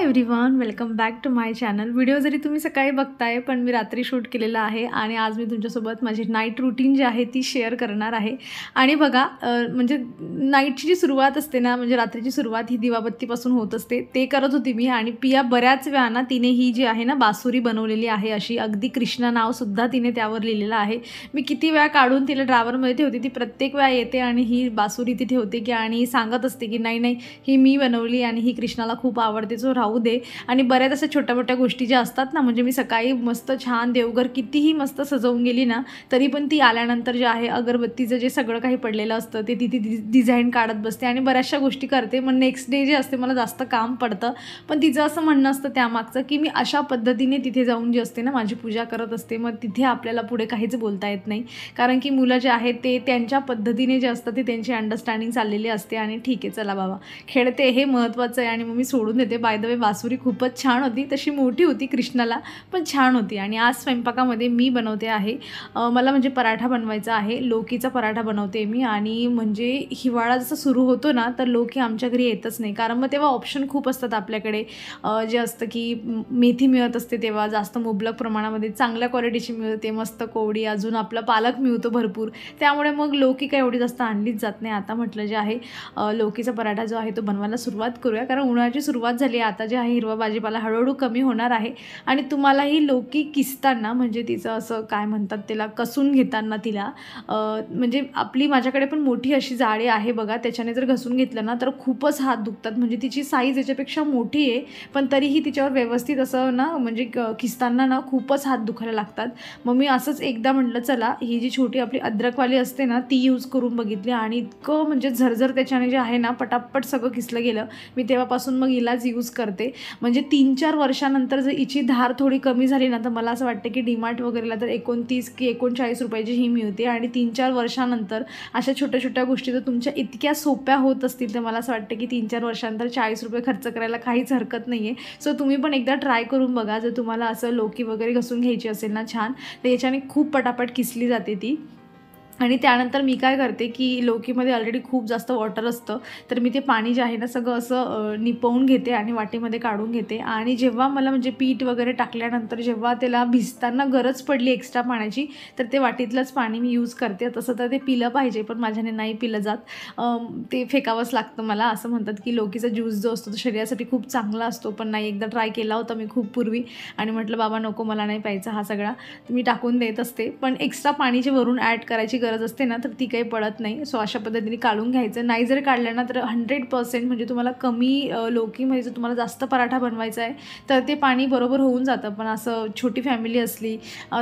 Everyone, welcome back to my channel. Video जरी तुम्ही सकाळी बघताय पण मी रात्री शूट केलेला आहे आणि आज मी तुमच्यासोबत माझी नाईट रूटीन जी आहे ती शेअर करणार आहे। आणि बघा म्हणजे नाईटची जी सुरुवात असते ना, म्हणजे रात्रीची सुरुवात ही दिवाबत्तीपासून होत असते। ते करत होती मी आणि पिया बऱ्याच वेळा ना तिने ही जी आहे ना बासुरी बनवलेली आहे, अशी अगदी कृष्णा नाव सुद्धा तिने त्यावर लिहिलेलं आहे। मी किती वेळा काढून तिला ड्रावरमध्ये ठेवते, ती प्रत्येक वेळा येते आणि ही बासुरी ती ठेवते की आणि सांगत असते की नाही नाही ही मी बनवली आणि ही कृष्णाला खूप आवडते, सो राहू दे। आणि बऱ्याच अशा छोट्या मोठ्या गोष्टी ज्या असतात ना, म्हणजे मी सकाळी मस्त छान देवघर कितीही मस्त सजवून गेली ना तरी पण ती आल्यानंतर जे आहे अगरबत्तीचं जे सगळं काही पडलेलं असतं ते ती डिझाईन काढत बसते आणि बऱ्याचशा गोष्टी करते। मग नेक्स्ट डे जे असते मला जास्त काम पडतं, पण तिचं असं म्हणणं असतं त्यामागचं की मी अशा पद्धतीने तिथे जाऊन जे असते ना माझी पूजा करत असते, मग तिथे आपल्याला पुढे काहीच बोलता येत नाही, कारण की मुलं जे आहेत ते त्यांच्या पद्धतीने जे असतं ते त्यांची अंडरस्टँडिंग चाललेली असते आणि ठीक आहे चला बाबा खेळते हे महत्त्वाचं आहे। आणि मग मी सोडून देते। बाय द वे बासुरी खूपच छान होती, तशी मोठी होती कृष्णाला पण छान होती। आणि आज स्वयंपाकामध्ये मी बनवते आहे मला म्हणजे पराठा बनवायचा आहे, लोकीचा पराठा बनवते मी। आणि म्हणजे हिवाळा जसं सुरू होतो ना तर लोकी आमच्या घरी येतच नाही, कारण मग तेव्हा ऑप्शन खूप असतात आपल्याकडे, जे असतं की मेथी मिळत असते तेव्हा जास्त मुबलक प्रमाणामध्ये, चांगल्या क्वालिटीची मिळते, मस्त कोवडी, अजून आपला पालक मिळतो भरपूर, त्यामुळे मग लोकी काही एवढी जास्त आणलीच जात नाही। आता म्हटलं जे आहे लोकीचा पराठा जो आहे तो बनवायला सुरुवात करूया, कारण उन्हाळ्याची सुरुवात झाली, आता जे आहे हिरवा भाजीपाला हळूहळू कमी होणार आहे। आणि तुम्हालाही लोकी किसताना म्हणजे तिचं असं काय म्हणतात त्याला, कसून घेताना तिला म्हणजे आपली माझ्याकडे पण मोठी अशी जाळी आहे बघा, त्याच्याने जर घसून घेतलं ना तर खूपच हात दुखतात, म्हणजे तिची साईज याच्यापेक्षा मोठी आहे पण तरीही तिच्यावर व्यवस्थित असं ना म्हणजे किसताना ना खूपच हात दुखायला लागतात। मग मी असंच एकदा म्हटलं चला ही जी छोटी आपली अद्रकवाली असते ना ती यूज करून बघितली आणि इतकं म्हणजे झरझर त्याच्याने जे आहे ना पटापट सगळं किसलं गेलं। मी तेव्हापासून मग हिलाच यूज करते, म्हणजे 3-4 वर्षानंतर जर हिची धार थोडी कमी झाली ना तर मला असं वाटतं की डीमार्ट वगैरेला तर 29 की 39 रुपयाची ही मिळते। आणि 3-4 वर्षानंतर अशा छोट्या छोट्या गोष्टी जर तुमच्या इतक्या सोप्या होत असतील तर मला असं वाटतं की 3-4 वर्षानंतर 40 रुपये खर्च करायला काहीच हरकत नाही आहे। सो तुम्ही पण एकदा ट्राय करून बघा, जर तुम्हाला असं लोकी वगैरे घसून घ्यायची असेल ना छान, तर याच्याने खूप पटापट किसली जाते ती। आणि त्यानंतर मी काय करते की लोकीमध्ये ऑलरेडी खूप जास्त वॉटर असतं, तर मी ते पाणी जे आहे ना सगळं असं निपवून घेते आणि वाटीमध्ये काढून घेते। आणि जेव्हा मला म्हणजे पीठ वगैरे टाकल्यानंतर जेव्हा त्याला भिजताना गरज पडली एक्स्ट्रा पाण्याची तर ते वाटीतलंच पाणी मी यूज करते। तसं तर ते पिलं पाहिजे पण माझ्याने नाही पिलं जात, ते फेकावंच लागतं मला। असं म्हणतात की लोकीचा ज्यूस जो असतो तो शरीरासाठी खूप चांगला असतो, पण नाही, एकदा ट्राय केला होता मी खूप पूर्वी आणि म्हटलं बाबा नको मला नाही प्यायचा हा सगळा, मी टाकून देत असते। पण एक्स्ट्रा पाणी जे वरून ॲड करायची गरज असते ना तर ती काही पडत नाही। सो अशा पद्धतीने काढून घ्यायचं, नाही जर काढलं ना तर 100% म्हणजे तुम्हाला कमी लोकीमध्ये जर तुम्हाला जास्त पराठा बनवायचा आहे तर ते पाणी बरोबर होऊन जातं, पण असं छोटी फॅमिली असली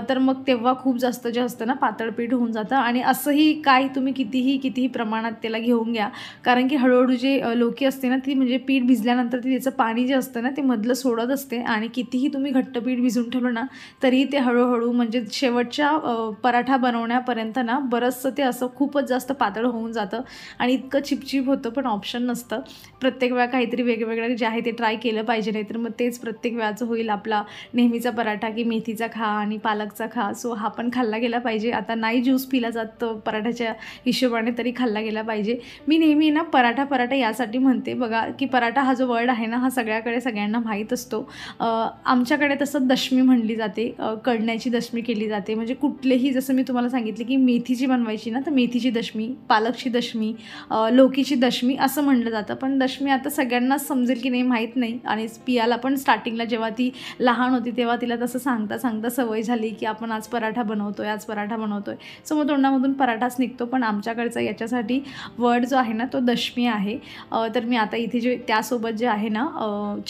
तर मग तेव्हा खूप जास्त जे असतं ना पातळ पीठ होऊन जातं। आणि असंही काय तुम्ही कितीही प्रमाणात त्याला घेऊन घ्या, कारण की हळूहळू जे लोकी असते ना ती म्हणजे पीठ भिजल्यानंतर ती त्याचं पाणी जे असतं ना ते मधलं सोडत असते आणि कितीही तुम्ही घट्ट पीठ भिजून ठेवलं ना तरी ते हळूहळू म्हणजे शेवटच्या पराठा बनवण्यापर्यंत ना बरंचसं ते असं खूपच जास्त पातळ होऊन जातं आणि इतकं चिपचिप होतं, पण ऑप्शन नसतं। प्रत्येक वेळा काहीतरी वेगवेगळं जे आहे ते ट्राय केलं पाहिजे, नाही तर मग तेच प्रत्येक वेळाचं होईल आपला नेहमीचा पराठा की मेथीचा खा आणि पालकचा खा, सो हा पण खाल्ला गेला पाहिजे। आता नाही ज्यूस पिला जात पराठ्याच्या हिशोबाने तरी खाल्ला गेला पाहिजे। मी नेहमी ना पराठा यासाठी म्हणते बघा की पराठा हा जो वर्ड आहे ना हा सगळ्यांना माहीत असतो। आमच्याकडे तसं दशमी म्हणली जाते, कळण्याची दशमी केली जाते, म्हणजे कुठलेही जसं मी तुम्हाला सांगितले की मेथीची बनवायची ना तर मेथीची दशमी, पालकची दशमी, लोकीची दशमी असं म्हणलं जातं। पण दशमी आता सगळ्यांनाच समजेल की नाही माहीत नाही, आणि पियाला पण स्टार्टिंगला जेव्हा ती लहान होती तेव्हा तिला तसं सांगता सवय झाली की आपण आज पराठा बनवतोय, आज पराठा बनवतोय, सो मग तोंडामधून पराठाच निघतो। पण आमच्याकडचा याच्यासाठी वर्ड जो आहे ना तो दशमी आहे। तर मी आता इथे जे त्यासोबत जे आहे ना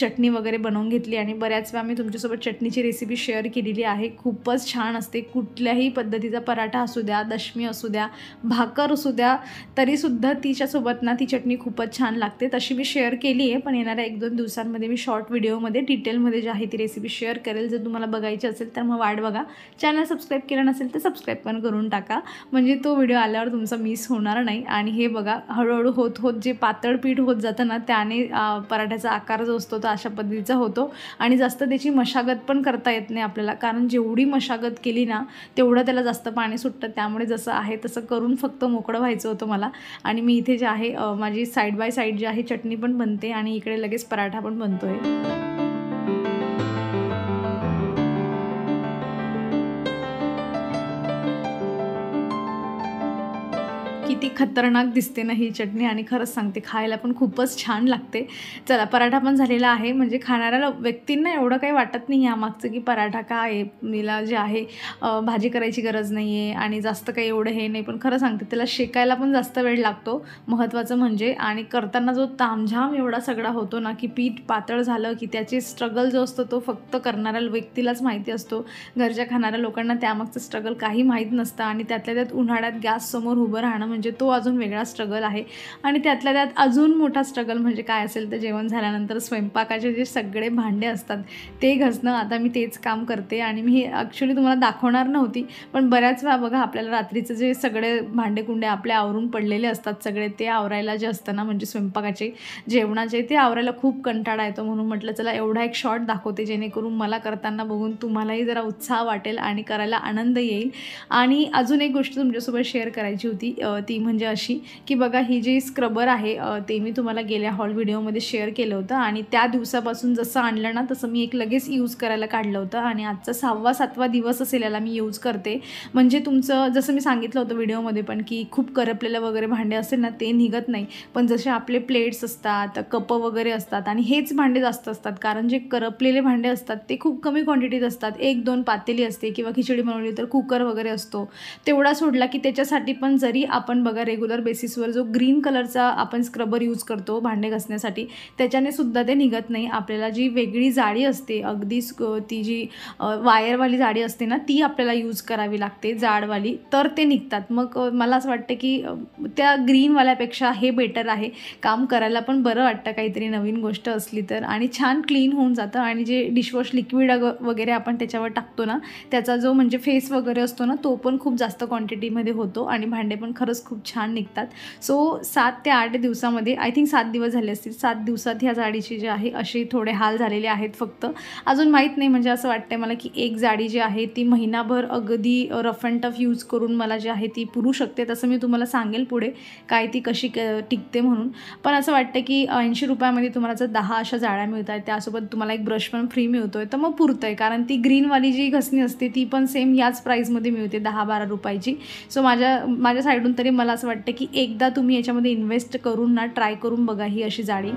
चटणी वगैरे बनवून घेतली आणि बऱ्याच वेळा मी तुमच्यासोबत चटणीची रेसिपी शेअर केलेली आहे, खूपच छान असते। कुठल्याही पद्धतीचा पराठा असू द्या, दशमी असू द्या, भाकर असू द्या, तरीसुद्धा तिच्यासोबत ना ती चटणी खूपच छान लागते। तशी मी शेअर केली आहे, पण येणाऱ्या 1-2 दिवसांमध्ये मी शॉर्ट व्हिडिओमध्ये डिटेलमध्ये जे आहे ती रेसिपी शेअर करेल। जर तुम्हाला बघायची असेल तर मग वाट बघा, चॅनल सबस्क्राईब केलं नसेल तर सबस्क्राईब पण करून टाका, म्हणजे तो व्हिडिओ आल्यावर तुमचा मिस होणार नाही। आणि हे बघा हळूहळू होत जे पातळ पीठ होत जातं ना त्याने पराठ्याचा आकार जो असतो तो अशा पद्धतीचा होतो आणि जास्त त्याची मशागत पण करता येत नाही आपल्याला, कारण जेवढी मशागत केली ना तेवढं त्याला जास्त पाणी सुटतं। त्यामुळे जसं आहे तसं करून फक्त मोकळं व्हायचं होतं मला। आणि मी इथे जे आहे माझी साईड बाय साईड जी आहे चटणी पण बनते आणि इकडे लगेच पराठा पण बनतोय। किती खतरनाक दिसते ना ही चटणी, आणि खरंच सांगते खायला पण खूपच छान लागते. चला, पराठा पण झालेला आहे. म्हणजे खाणाऱ्या व्यक्तींना एवढं काही वाटत नाही यामागचं की पराठा काय आहे, मीला जे आहे भाजी करायची गरज नाही आहे आणि जास्त काही एवढं हे नाही. पण खरं सांगते त्याला शेकायला पण जास्त वेळ लागतो महत्त्वाचं म्हणजे. आणि करताना जो तामझाम एवढा सगळा होतो ना की पीठ पातळ झालं की त्याची स्ट्रगल जो असतो तो फक्त करणाऱ्या व्यक्तीलाच माहिती असतो. घरच्या खाणाऱ्या लोकांना त्यामागचं स्ट्रगल काही माहीत नसतं. आणि त्यातल्या त्यात उन्हाळ्यात गॅससमोर उभं राहणं म्हणजे तो अजून वेगळा स्ट्रगल आहे. आणि त्यातल्या त्यात अजून मोठा स्ट्रगल म्हणजे काय असेल तर जेवण झाल्यानंतर स्वयंपाकाचे जे सगळे भांडे असतात ते घासणं. आता मी तेच काम करते आणि मी हे ॲक्च्युली तुम्हाला दाखवणार नव्हती, पण बऱ्याच वेळा बघा आपल्याला रात्रीचं जे सगळे भांडेकुंडे आपले आवरून पडलेले असतात सगळे, ते आवरायला जे असतं ना म्हणजे स्वयंपाकाचे जेवणाचे ते आवरायला खूप कंटाळा येतो. म्हणून म्हटलं चला एवढा एक शॉर्ट दाखवते जेणेकरून मला करताना बघून तुम्हालाही जरा उत्साह वाटेल आणि करायला आनंद येईल. आणि अजून एक गोष्ट तुमच्यासोबत शेअर करायची होती, ती म्हणजे अशी की बघा ही जी स्क्रबर आहे ते मी तुम्हाला गेल्या हॉल व्हिडिओमध्ये शेअर केलं होतं. आणि त्या दिवसापासून जसं आणलं ना तसं मी एक लगेच यूज करायला काढलं होतं. आणि आजचा 6वा-7वा दिवस असेल याला मी यूज करते. म्हणजे तुमचं जसं मी सांगितलं होतं व्हिडिओमध्ये पण की खूप करपलेलं वगैरे भांडे असेल ना ते निघत नाही, पण जसे आपले प्लेट्स असतात, कपं वगैरे असतात आणि हेच भांडे जास्त असतात. कारण जे करपलेले भांडे असतात ते खूप कमी क्वांटिटीत असतात. 1-2 पातेली असते किंवा खिचडी बनवली तर कुकर वगैरे असतो, तेवढा सोडला की त्याच्यासाठी पण जरी आपण बघा रेग्युलर बेसिसवर जो ग्रीन कलरचा आपण स्क्रबर यूज करतो भांडे घासण्यासाठी त्याच्याने सुद्धा ते निघत नाही. आपल्याला जी वेगळी जाळी असते अगदी ती जी वायरवाली जाळी असते ना ती आपल्याला यूज करावी लागते जाडवाली, तर ते निघतात. मग मला असं वाटतं की त्या ग्रीनवाल्यापेक्षा हे बेटर आहे. काम करायला पण बरं वाटतं काहीतरी नवीन गोष्ट असली तर, आणि छान क्लीन होऊन जातं. आणि जे डिशवॉश लिक्विड वगैरे आपण त्याच्यावर टाकतो ना त्याचा जो म्हणजे फेस वगैरे असतो ना तो पण खूप जास्त क्वांटिटीमध्ये होतो आणि भांडे पण खरंच खूप छान निघतात. सो 7 ते 8 दिवसामध्ये, आय थिंक 7 दिवस झाले असतील, 7 दिवसात ह्या जाळीची जी आहे असे थोडे हाल झालेले आहेत. फक्त अजून माहीत नाही, म्हणजे असं वाटतं मला की एक जाळी जी आहे ती महिनाभर अगदी रफ अँड टफ यूज करून मला जी आहे ती पुरू शकते. तसं मी तुम्हाला सांगेल पुढे काय ती कशी टिकते म्हणून. पण असं वाटतं की 80 रुपयामध्ये तुम्हाला जर 10 अशा जाळ्या मिळत आहेत, त्यासोबत तुम्हाला एक ब्रश पण फ्री मिळतो आहे, तर मग पुरतं आहे. कारण ती ग्रीनवाली जी घसणी असते ती पण सेम याच प्राईसमध्ये मिळते 10-12 रुपयाची. सो माझ्या साईडून तरी मला असं वाटतं की एकदा तुम्ही याच्यामध्ये इन्व्हेस्ट करून ना ट्राय करून बघा ही अशी जाळी.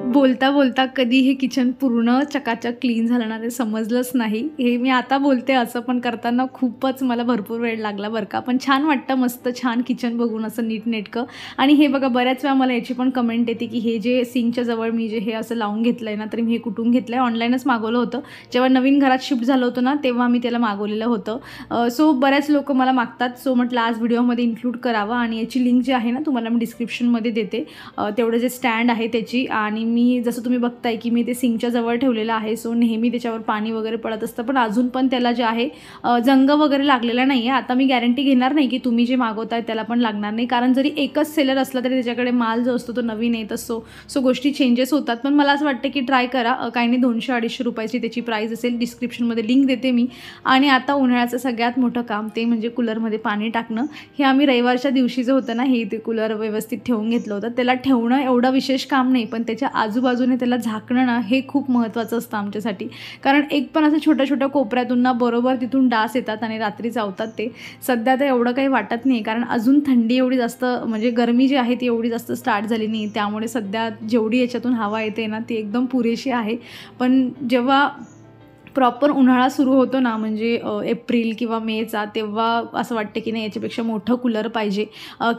बोलता बोलता कधी हे किचन पूर्ण चकाचक क्लीन झालं ना ते समजलंच नाही. हे मी आता बोलते असं, पण करताना खूपच मला भरपूर वेळ लागला बरं का. पण छान वाटतं, मस्त छान किचन बघून असं नीटनेटकं. आणि हे बघा बऱ्याच वेळा मला याची पण कमेंट येते की हे जे सिंकच्या जवळ मी जे हे असं लावून घेतलं आहे ना, तर मी हे कुठून घेतलं आहे, ऑनलाईनच मागवलं होतं. जेव्हा नवीन घरात शिफ्ट झालं होतं ना तेव्हा मी त्याला मागवलेलं होतं. सो बऱ्याच लोक मला मागतात, सो म्हटलं आज व्हिडिओमध्ये इन्क्लूड करावं. आणि याची लिंक जी आहे ना तुम्हाला मी डिस्क्रिप्शनमध्ये देते, तेवढं जे स्टँड आहे त्याची. आणि मी जसं तुम्ही बघताय की मी ते सिंकच्या जवळ ठेवलेलं आहे, सो नेहमी त्याच्यावर पाणी वगैरे पडत असतं. पण अजून पण त्याला जे आहे जंग वगैरे लागलेला नाही आहे. आता मी गॅरंटी घेणार नाही की तुम्ही जे मागवताय त्याला पण लागणार नाही, कारण जरी एकच सेलर असला तरी त्याच्याकडे माल जो असतो तो नवीन येत असतो. सो गोष्टी चेंजेस होतात. पण मला असं वाटतं की ट्राय करा. काही नाही, 200-250 रुपयाची त्याची प्राईस असेल. डिस्क्रिप्शनमध्ये लिंक देते मी. आणि आता उन्हाळ्याचं सगळ्यात मोठं काम ते म्हणजे कूलरमध्ये पाणी टाकणं. हे आम्ही रविवारच्या दिवशी जे होतं ना हे ते कूलर व्यवस्थित ठेवून घेतलं होतं. त्याला ठेवणं एवढं विशेष काम नाही, पण त्याच्या आजूबाजूने त्याला झाकणं ना हे खूप महत्त्वाचं असतं आमच्यासाठी. कारण एक पण असं छोट्या छोट्या कोपऱ्यातून ना बरोबर तिथून डास येतात आणि रात्री चावतात ते. सध्या तर एवढं काही वाटत नाही, कारण अजून थंडी एवढी जास्त म्हणजे गरमी जी आहे ती एवढी जास्त स्टार्ट झाली नाही. त्यामुळे सध्या जेवढी याच्यातून हवा येते ना ती एकदम पुरेशी आहे. पण जेव्हा प्रॉपर उन्हाळा सुरू होतो ना म्हणजे एप्रिल किंवा मेचा, तेव्हा असं वाटतं की नाही याच्यापेक्षा मोठं कूलर पाहिजे.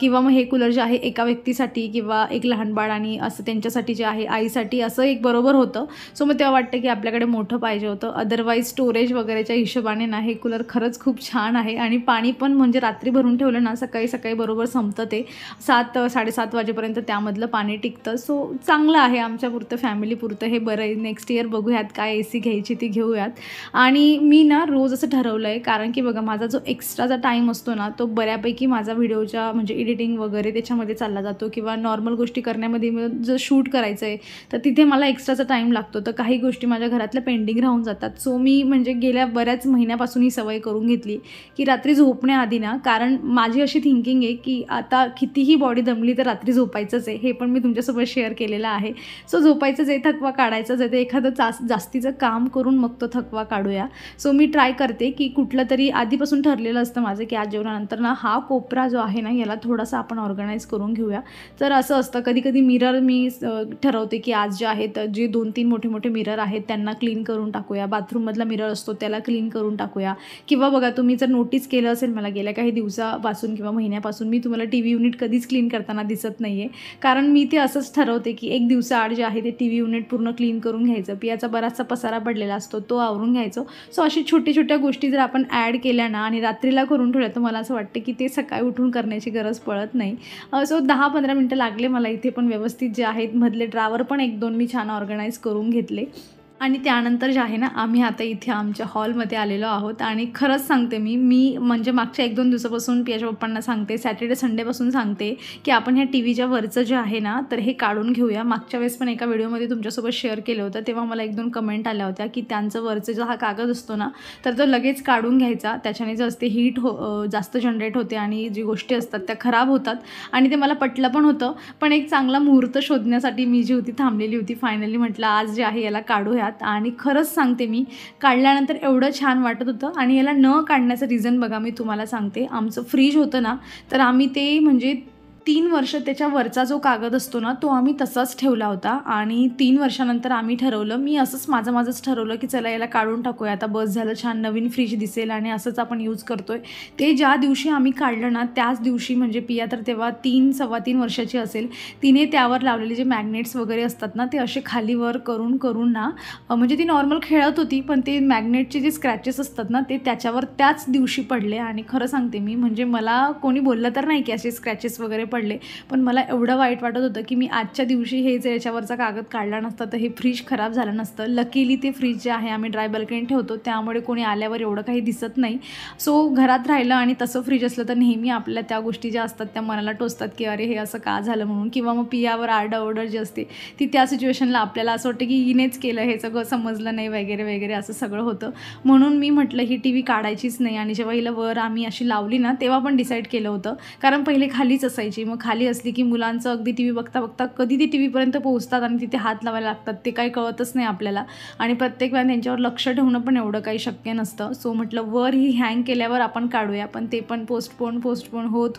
किंवा मग हे कूलर जे आहे एका व्यक्तीसाठी किंवा एक लहान बाळ आणि असं त्यांच्यासाठी जे आहे आईसाठी असं एक बरोबर होतं. सो मग तेव्हा वाटतं की आपल्याकडे मोठं पाहिजे होतं. अदरवाईज स्टोरेज वगैरेच्या हिशोबाने ना हे कूलर खरंच खूप छान आहे. आणि पाणी पण म्हणजे रात्री भरून ठेवलं ना सकाळी सकाळी बरोबर संपतं ते 7-7:30 वाजेपर्यंत त्यामधलं पाणी टिकतं. सो चांगलं आहे आमच्यापुरतं, फॅमिलीपुरतं हे बरं आहे. नेक्स्ट इयर बघूयात काय AC घ्यायची ती घेऊयात. आणि मी ना रोज असं ठरवलं आहे, कारण की बघा माझा जो एक्स्ट्राचा टाईम असतो ना तो बऱ्यापैकी माझा व्हिडिओच्या म्हणजे एडिटिंग वगैरे त्याच्यामध्ये चालला जातो, किंवा नॉर्मल गोष्टी करण्यामध्ये जर शूट करायचं आहे तर तिथे मला एक्स्ट्राचा टाईम लागतो. तर काही गोष्टी माझ्या घरातल्या पेंडिंग राहून जातात. सो मी म्हणजे गेल्या बऱ्याच महिन्यापासून ही सवय करून घेतली की रात्री झोपण्याआधी ना, कारण माझी अशी थिंकिंग आहे की आता कितीही बॉडी दमली तर रात्री झोपायचंच आहे. हे पण मी तुमच्यासोबत शेअर केलेलं आहे. सो झोपायचंच आहे, थकवा काढायचाच आहे. तर एखादं जास्तीचं काम करून मग तो थकवा काढूया. सो मी ट्राय करते की कुठलं तरी आधीपासून ठरलेलं असतं माझं की आज जेवणानंतर ना हा कोपरा जो आहे ना याला थोडासा आपण ऑर्गनाईज करून घेऊया. तर असं असतं कधी कधी मिरर मी ठरवते की आज जे आहेत जे 2-3 मोठे मोठे मिरर आहेत त्यांना क्लीन करून टाकूया. बाथरूममधला मिरर असतो त्याला क्लीन करून टाकूया. किंवा बघा तुम्ही जर नोटीस केलं असेल मला गेल्या काही दिवसापासून किंवा महिन्यापासून मी तुम्हाला टीव्ही युनिट कधीच क्लीन करताना दिसत नाहीये. कारण मी ते असंच ठरवते की एक दिवसाआड जे आहे ते टीव्ही युनिट पूर्ण क्लीन करून घ्यायचं. पियाचा बराचसा पसारा पडलेला असतो तो आवरून घ्यायचो. सो अशी छोटी छोट्या गोष्टी जर आपण ॲड केल्या ना आणि रात्रीला करून ठेवल्या तर मला असं वाटतं की ते सकाळी उठून करण्याची गरज पडत नाही. सो 10-15 मिनटं लागले मला इथे, पण व्यवस्थित जे आहेत मधले ड्रावर पण 1-2 मी छान ऑर्गनाईज करून घेतले. आणि त्यानंतर जे आहे ना आम्ही आता इथे आमच्या हॉलमध्ये आलेलो आहोत. आणि खरंच सांगते मी म्हणजे मागच्या 1-2 दिवसापासून पियाच्या पप्पांना सांगते, सॅटर्डे संडेपासून सांगते की आपण ह्या टीव्हीच्या वरचं जे आहे ना तर हे काढून घेऊया. मागच्या वेळेस पण एका व्हिडिओमध्ये तुमच्यासोबत शेअर केलं होतं तेव्हा मला 1-2 कमेंट आल्या होत्या की त्यांचं वरचं जो हा कागद असतो ना तर तो लगेच काढून घ्यायचा. त्याच्याने जे असते हीट जास्त जनरेट होते आणि जी गोष्टी असतात त्या खराब होतात. आणि ते मला पटलं पण होतं. पण एक चांगला मुहूर्त शोधण्यासाठी मी जी होती थांबलेली होती. फायनली म्हटलं आज जे आहे याला काढूया. आणि खरंच सांगते मी काढल्यानंतर एवढं छान वाटत होतं. आणि याला न काढण्याचं रिझन बघा मी तुम्हाला सांगते. आमचं फ्रीज होतं ना तर आम्ही ते म्हणजे 3 वर्ष त्याच्यावरचा जो कागद असतो ना तो आम्ही तसाच ठेवला होता. आणि 3 वर्षानंतर आम्ही ठरवलं, मी असंच माझंच ठरवलं की चला याला काढून टाकूया. आता बस झालं, छान नवीन फ्रीज दिसेल आणि असंच आपण यूज करतोय. ते ज्या दिवशी आम्ही काढलं ना त्याच दिवशी म्हणजे पिया तर तेव्हा 3-3.25 वर्षाची असेल. तिने त्यावर लावलेले जे मॅग्नेट्स वगैरे असतात ना ते असे खाली वर करून ना म्हणजे ती नॉर्मल खेळत होती पण ते मॅग्नेटचे जे स्क्रॅचेस असतात ना ते त्याच्यावर त्याच दिवशी पडले. आणि खरं सांगते मी म्हणजे मला कोणी बोललं तर नाही की असे स्क्रॅचेस वगैरे पडले, पण मला एवढं वाईट वाटत होतं की मी आजच्या दिवशी हे जर याच्यावरचा कागद काढला नसता तर हे फ्रीज खराब झालं नसतं. लकीली ते फ्रीज जे आहे आम्ही ड्राय बाल्कनीत ठेवतो त्यामुळे कोणी आल्यावर एवढं काही दिसत नाही. सो घरात राहिलं आणि तसं फ्रीज असलं तर नेहमी आपल्या त्या गोष्टी ज्या असतात त्या मनाला टोचतात की अरे हे असं का झालं म्हणून. किंवा मग पियावर आरडाओरड जी असते ती त्या सिच्युएशनला आपल्याला असं वाटतं की हिनेच केलं, हे सगळं समजलं नाही वगैरे वगैरे असं सगळं होतं. म्हणून मी म्हटलं ही टीव्ही काढायचीच नाही. आणि जेव्हा हिला वर आम्ही अशी लावली ना तेव्हा पण डिसाईड केलं होतं, कारण पहिले खालीच असायची. मग खाली असली की मुलांचं अगदी टीव्ही बघता बघता कधी ती टीव्हीपर्यंत पोहोचतात आणि तिथे हात लावायला लागतात ते काही कळतच नाही आपल्याला. आणि प्रत्येक वेळा त्यांच्यावर लक्ष ठेवणं पण एवढं काही शक्य नसतं. सो म्हटलं वर ही हँग केल्यावर आपण काढूया. पण ते पण पोस्टपोन होत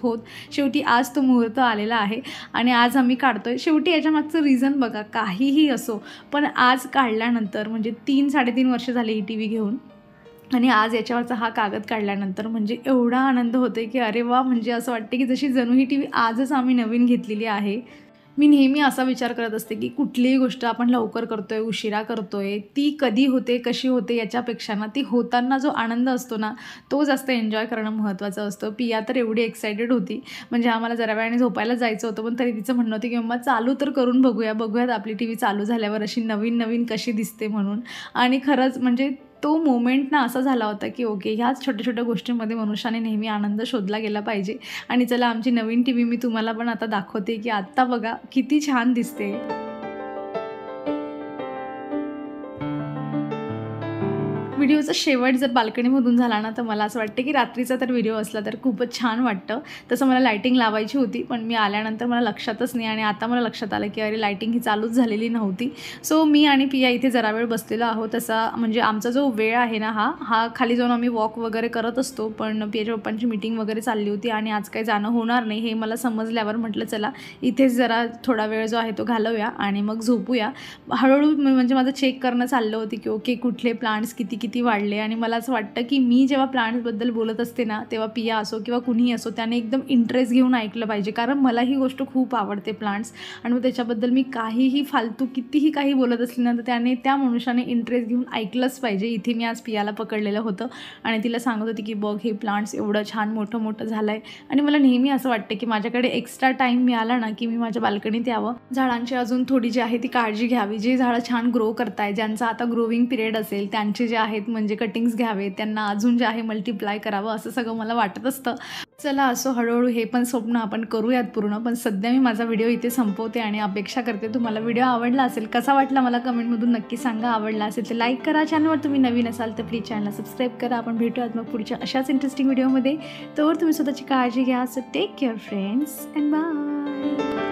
शेवटी आज तो मुहूर्त आलेला आहे आणि आज आम्ही काढतोय. शेवटी याच्या मागचं रिझन बघा काहीही असो पण आज काढल्यानंतर म्हणजे 3-3.5 वर्ष झाली ही टीव्ही घेऊन आणि आज याच्यावरचा हा कागद काढल्यानंतर म्हणजे एवढा आनंद होतोय की अरे वा, म्हणजे असं वाटते की जशी जणू ही टीव्ही आजच आम्ही नवीन घेतलेली आहे. मी नेहमी असा विचार करत असते की कुठलीही गोष्ट आपण लवकर करतोय, उशिरा करतोय, ती कधी होते कशी होते याच्यापेक्षा ना ती होताना जो आनंद असतो ना तो जास्त एन्जॉय करणं महत्त्वाचं असतं. पिया तर एवढी एक्सायटेड होती, म्हणजे आम्हाला जरा वेळाने झोपायला जायचं होतं पण तरी तिचं म्हणणं होतं की मम्मा चालू तर करून बघूयात आपली टीव्ही चालू झाल्यावर अशी नवीन कशी दिसते म्हणून. आणि खरंच म्हणजे तो मोमेंट ना असा झाला होता की ओके ह्याच छोट्या छोट्या गोष्टींमध्ये मनुष्याने नेहमी आनंद शोधला गेला पाहिजे. आणि चला आमची नवीन टीव्ही मी तुम्हाला पण आता दाखवते की आत्ता बघा किती छान दिसते. व्हिडिओचा शेवट जर बाल्कनीमधून झाला ना तर मला असं वाटतं की रात्रीचा तर व्हिडिओ असला तर खूपच छान वाटतं. तसं मला लायटिंग लावायची होती पण मी आल्यानंतर मला लक्षातच नाही आणि आता मला लक्षात आलं की अरे लायटिंग ही चालूच झालेली नव्हती. सो मी आणि पिया इथे जरा वेळ बसलेलो आहोत. तसा म्हणजे आमचा जो वेळ आहे ना हा खाली जाऊन आम्ही वॉक वगैरे करत असतो, पण पियाच्या पप्पांची मीटिंग वगैरे चालली होती आणि आज काही जाणं होणार नाही हे मला समजल्यावर म्हटलं चला इथेच जरा थोडा वेळ जो आहे तो घालवूया आणि मग झोपूया. हळूहळू म्हणजे माझं चेक करणं चाललं होतं की ओके कुठले प्लांट्स किती वाढले. आणि मला असं वाटतं की मी जेव्हा प्लांट्सबद्दल बोलत असते ना तेव्हा पिया असो किंवा कुणीही असो त्याने एकदम इंटरेस्ट घेऊन ऐकलं पाहिजे, कारण मला ही गोष्ट खूप आवडते प्लांट्स. आणि मग त्याच्याबद्दल मी काहीही फालतू कितीही काही बोलत असले ना तर त्याने त्या मनुष्याने इंटरेस्ट घेऊन ऐकलंच पाहिजे. इथे मी आज पियाला पकडलेलं होतं आणि तिला सांगत होती की बघ हे प्लांट्स एवढं छान मोठं झालं आहे. आणि मला नेहमी असं वाटतं की माझ्याकडे एक्स्ट्रा टाईम मिळाला ना की मी माझ्या बाल्कनीत यावं, झाडांची अजून थोडी जी आहे ती काळजी घ्यावी. जे झाडं छान ग्रो करताय, ज्यांचा आता ग्रोविंग पिरियड असेल त्यांचे जे आहेत म्हणजे कटिंग्स घ्यावे, त्यांना अजून जे आहे मल्टिप्लाय करावं असं सगळं मला वाटत असतं. चला असो हळूहळू हे पण स्वप्न आपण करूयात पूर्ण. पण सध्या मी माझा व्हिडिओ इथे संपवते आणि अपेक्षा करते तुम्हाला व्हिडिओ आवडला असेल. कसा वाटला मला कमेंटमधून नक्की सांगा. आवडला असेल तर लाईक करा, चॅनलवर तुम्ही नवीन असाल तर प्लीज चॅनलला सबस्क्राईब करा. आपण भेटूयात मग पुढच्या अशाच इंटरेस्टिंग व्हिडिओमध्ये. तोवर तुम्ही स्वतःची काळजी घ्या. So take care friends and bye.